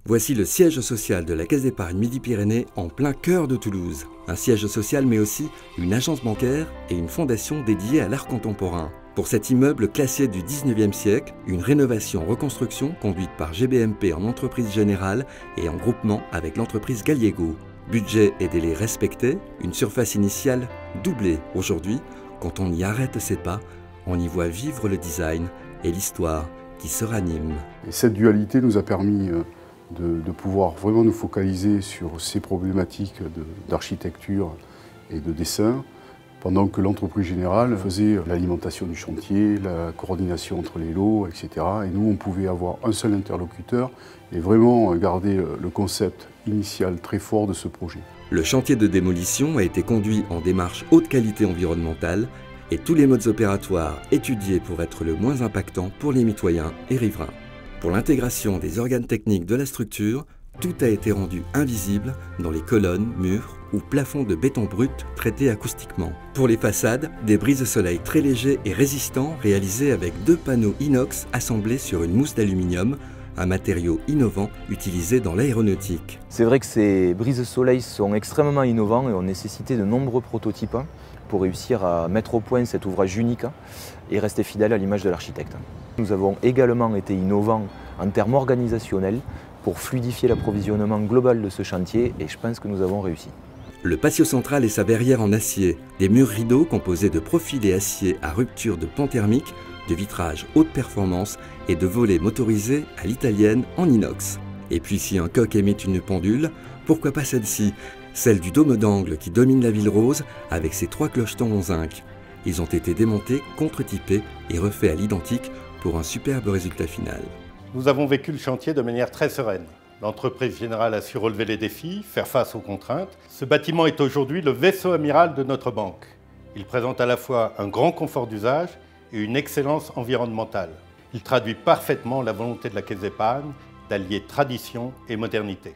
Voici le siège social de la Caisse d'épargne Midi-Pyrénées en plein cœur de Toulouse. Un siège social mais aussi une agence bancaire et une fondation dédiée à l'art contemporain. Pour cet immeuble classé du 19e siècle, une rénovation-reconstruction conduite par GBMP en entreprise générale et en groupement avec l'entreprise Gallego. Budget et délai respectés, une surface initiale doublée. Aujourd'hui, quand on y arrête ses pas, on y voit vivre le design et l'histoire qui se ranime. Et cette dualité nous a permis de pouvoir vraiment nous focaliser sur ces problématiques d'architecture et de dessin, pendant que l'entreprise générale faisait l'alimentation du chantier, la coordination entre les lots, etc. Et nous, on pouvait avoir un seul interlocuteur et vraiment garder le concept initial très fort de ce projet. Le chantier de démolition a été conduit en démarche haute qualité environnementale et tous les modes opératoires étudiés pour être le moins impactant pour les mitoyens et riverains. Pour l'intégration des organes techniques de la structure, tout a été rendu invisible dans les colonnes, murs ou plafonds de béton brut traités acoustiquement. Pour les façades, des brise-soleil très légers et résistants réalisés avec 2 panneaux inox assemblés sur une mousse d'aluminium, un matériau innovant utilisé dans l'aéronautique. C'est vrai que ces brise-soleil sont extrêmement innovants et ont nécessité de nombreux prototypes pour réussir à mettre au point cet ouvrage unique et rester fidèle à l'image de l'architecte. Nous avons également été innovants en termes organisationnels pour fluidifier l'approvisionnement global de ce chantier et je pense que nous avons réussi. Le patio central et sa verrière en acier, des murs rideaux composés de profilés acier à rupture de pont thermique, de vitrages haute performance et de volets motorisés à l'italienne en inox. Et puis si un coq émet une pendule, pourquoi pas celle-ci, celle du dôme d'angle qui domine la ville rose avec ses 3 clochetons en zinc. Ils ont été démontés, contre-typés et refaits à l'identique pour un superbe résultat final. Nous avons vécu le chantier de manière très sereine. L'entreprise générale a su relever les défis, faire face aux contraintes. Ce bâtiment est aujourd'hui le vaisseau amiral de notre banque. Il présente à la fois un grand confort d'usage et une excellence environnementale. Il traduit parfaitement la volonté de la Caisse d'épargne d'allier tradition et modernité.